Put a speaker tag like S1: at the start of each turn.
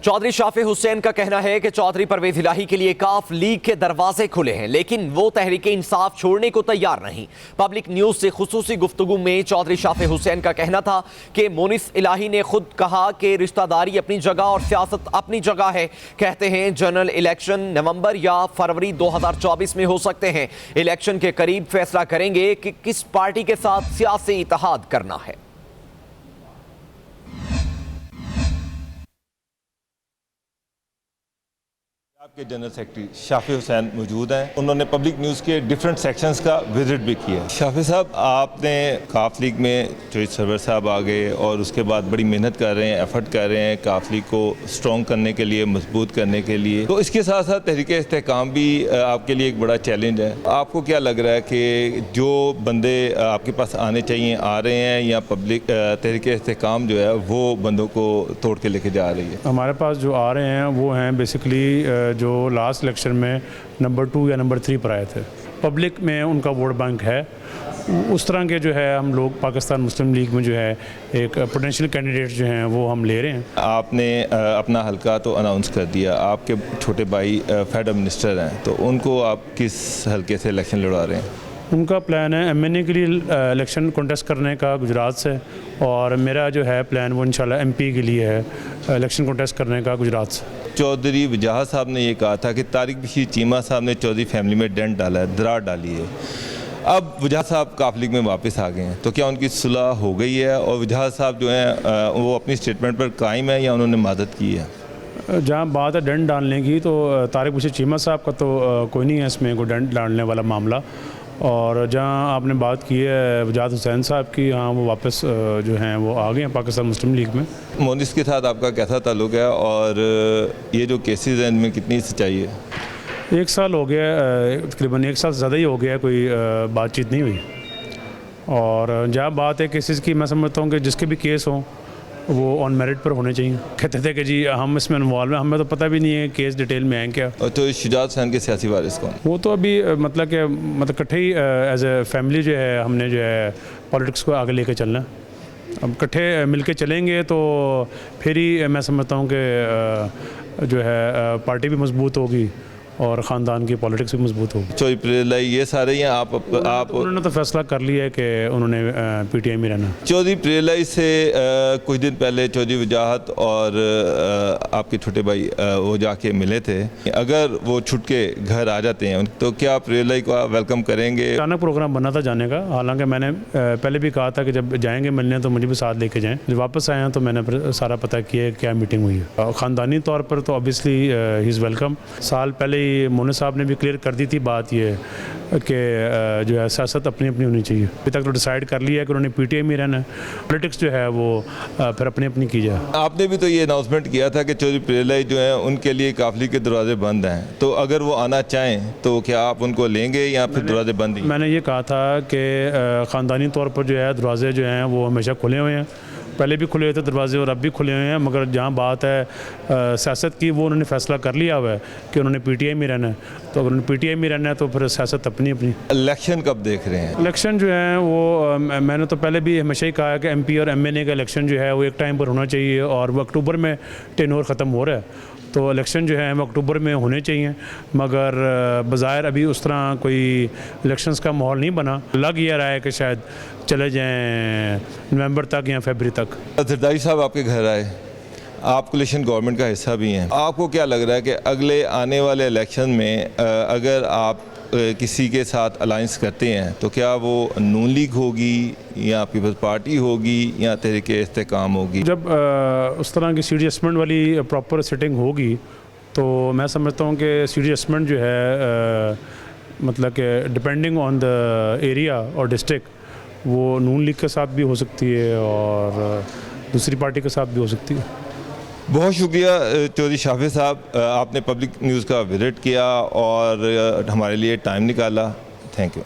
S1: चौधरी शाफी हुसैन का कहना है कि चौधरी परवेज इलाही के लिए काफ लीग के दरवाजे खुले हैं, लेकिन वो तहरीक इंसाफ छोड़ने को तैयार नहीं। पब्लिक न्यूज से खुसूसी गुफ्तगू में चौधरी शाफी हुसैन का कहना था कि मोनिस इलाही ने खुद कहा कि रिश्तेदारी अपनी जगह और सियासत अपनी जगह है। कहते हैं जनरल इलेक्शन नवंबर या फरवरी 2024 में हो सकते हैं। इलेक्शन के करीब फैसला करेंगे कि किस पार्टी के साथ सियासी इत्तेहाद करना है।
S2: आपके जनरल सेक्रेटरी शाफी हुसैन मौजूद हैं। उन्होंने पब्लिक न्यूज़ के डिफरेंट सेक्शंस का विजिट भी किया। शाफी साहब, आपने काफ लीग में चौधरी सरवर साहब आ गए और उसके बाद बड़ी मेहनत कर रहे हैं, एफर्ट कर रहे हैं काफ लीग को स्ट्रॉन्ग करने के लिए, मजबूत करने के लिए। तो इसके साथ साथ तहरीक इस्तेहकाम भी आपके लिए एक बड़ा चैलेंज है। आपको क्या लग रहा है कि जो बंदे आपके पास आने चाहिए आ रहे हैं, या पब्लिक तहरीक इस्तेहकाम जो है वो बंदों को तोड़ के लेके जा रही है?
S3: हमारे पास जो आ रहे हैं वो हैं बेसिकली जो लास्ट इलेक्शन में नंबर 2 या नंबर 3 पर आए थे। पब्लिक में उनका वोट बैंक है। उस तरह के जो है हम लोग पाकिस्तान मुस्लिम लीग में जो है एक पोटेंशियल कैंडिडेट जो हैं वो हम ले रहे हैं।
S2: आपने अपना हल्का तो अनाउंस कर दिया, आपके छोटे भाई फेडरल मिनिस्टर हैं, तो उनको आप किस हल्के से इलेक्शन लड़ा रहे हैं?
S3: उनका प्लान है MNA के लिए इलेक्शन कॉन्टेस्ट करने का गुजरात से, और मेरा जो है प्लान वो इंशाल्लाह MP के लिए है इलेक्शन कॉन्टेस्ट करने का गुजरात से।
S2: चौधरी वजाहत साहब ने ये कहा था कि तारिक बशीर चीमा साहब ने चौधरी फैमिली में डेंट डाला है, दरार डाली है। अब वजाहत साहब काफ लीग में वापस आ गए हैं, तो क्या उनकी सुलह हो गई है? और वजाहत साहब जो हैं वो अपनी स्टेटमेंट पर कायम है या उन्होंने मदद की है?
S3: जहाँ बात है डेंट डालने की, तो तारिक बशीर चीमा साहब का तो कोई नहीं है इसमें कोई डेंट डालने वाला मामला। और जहाँ आपने बात की है वजाहत हुसैन साहब की, हाँ वो वापस जो हैं वो आ गए हैं पाकिस्तान मुस्लिम लीग में।
S2: मोनिस के साथ आपका कैसा ताल्लुक़ है, और ये जो केसेस हैं इनमें कितनी सच्चाई है?
S3: 1 साल हो गया, तकरीबन 1 साल से ज़्यादा ही हो गया, कोई बातचीत नहीं हुई। और जहाँ बात है केसेस की, मैं समझता हूँ कि जिसके भी केस हों वो ऑन मेरिट पर होने चाहिए। कहते थे कि जी हम इसमें इन्वॉल्व हैं, हमें तो पता भी नहीं है केस डिटेल में हैं क्या।
S2: तो शुजात हुसैन के सियासी वारिस कौन?
S3: वो तो अभी मतलब इकट्ठे ही एज ए फैमिली जो है हमने जो है पॉलिटिक्स को आगे लेके चलना है। अब इकट्ठे मिलके चलेंगे तो फिर ही मैं समझता हूँ कि जो है पार्टी भी मजबूत होगी और ख़ानदान की पॉलिटिक्स भी मजबूत होगी।
S2: चौधरी परवेज़ ये सारे हैं आप
S3: उन्होंने तो फैसला कर लिया है कि उन्होंने PTI में रहना।
S2: चौधरी परवेज़ से कुछ दिन पहले चौधरी वजाहत और आपके छोटे भाई वो जाके मिले थे। अगर वो छुट के घर आ जाते हैं तो क्या परवेज़ को आप वेलकम करेंगे? अचानक
S3: प्रोग्राम बना था जाने का, हालांकि मैंने पहले भी कहा था कि जब जाएंगे मिलने तो मुझे भी साथ लेके जाएँ। जब वापस आए हैं तो मैंने सारा पता किया क्या मीटिंग हुई है। ख़ानदानी तौर पर तो ऑब्वियसली ही इज़ वेलकम। साल पहले मोने साहब ने भी क्लियर कर दी थी बात ये कि जो है सियासत अपनी अपनी होनी चाहिए। अभी तक तो डिसाइड कर लिया है कि उन्होंने PTI में रहना है, पॉलिटिक्स जो है वो फिर अपनी अपनी की जाए।
S2: आपने भी तो ये अनाउंसमेंट किया था कि चौधरी परवेज़ जो है उनके लिए काफ लीग के दरवाजे बंद हैं, तो अगर वो आना चाहें तो क्या आप उनको लेंगे या फिर दरवाजे बंद ही?
S3: मैंने ये कहा था कि ख़ानदानी तौर पर जो है दरवाजे जो हैं वो हमेशा खुले हुए हैं, पहले भी खुले हुए थे दरवाजे और अब भी खुले हुए हैं। मगर जहाँ बात है सियासत की, वो उन्होंने फैसला कर लिया हुआ है कि उन्होंने PTI में रहना है, तो अगर उन्होंने PTI में रहना है तो फिर सियासत अपनी अपनी।
S2: इलेक्शन कब देख रहे हैं?
S3: इलेक्शन जो है वो मैंने तो पहले भी हमेशा ही कहा है कि MP और MNA का इलेक्शन जो है वो एक टाइम पर होना चाहिए, और वो अक्टूबर में टेन्योर ख़त्म हो रहा है, तो इलेक्शन जो है वो अक्टूबर में होने चाहिए। मगर बज़ाहिर अभी उस तरह कोई इलेक्शंस का माहौल नहीं बना। लग ये रहा है कि शायद चले जाएं नवंबर तक या फरवरी तक।
S2: जरदारी साहब आपके घर आए, आप कोलिशन गवर्नमेंट का हिस्सा भी हैं, आपको क्या लग रहा है कि अगले आने वाले इलेक्शन में अगर आप किसी के साथ अलायंस करते हैं तो क्या वो नून लीग होगी या पीपल्स पार्टी होगी या तहरीक इस्तेहकाम होगी?
S3: जब उस तरह की सीट एडजस्टमेंट वाली प्रॉपर सेटिंग होगी तो मैं समझता हूँ कि सीट एडजस्टमेंट जो है मतलब कि डिपेंडिंग ऑन द एरिया और डिस्ट्रिक्ट वो नून लीग के साथ भी हो सकती है और दूसरी पार्टी के साथ भी हो सकती है।
S2: बहुत शुक्रिया चौधरी शाफी साहब, आपने पब्लिक न्यूज़ का विजिट किया और हमारे लिए टाइम निकाला। Thank you.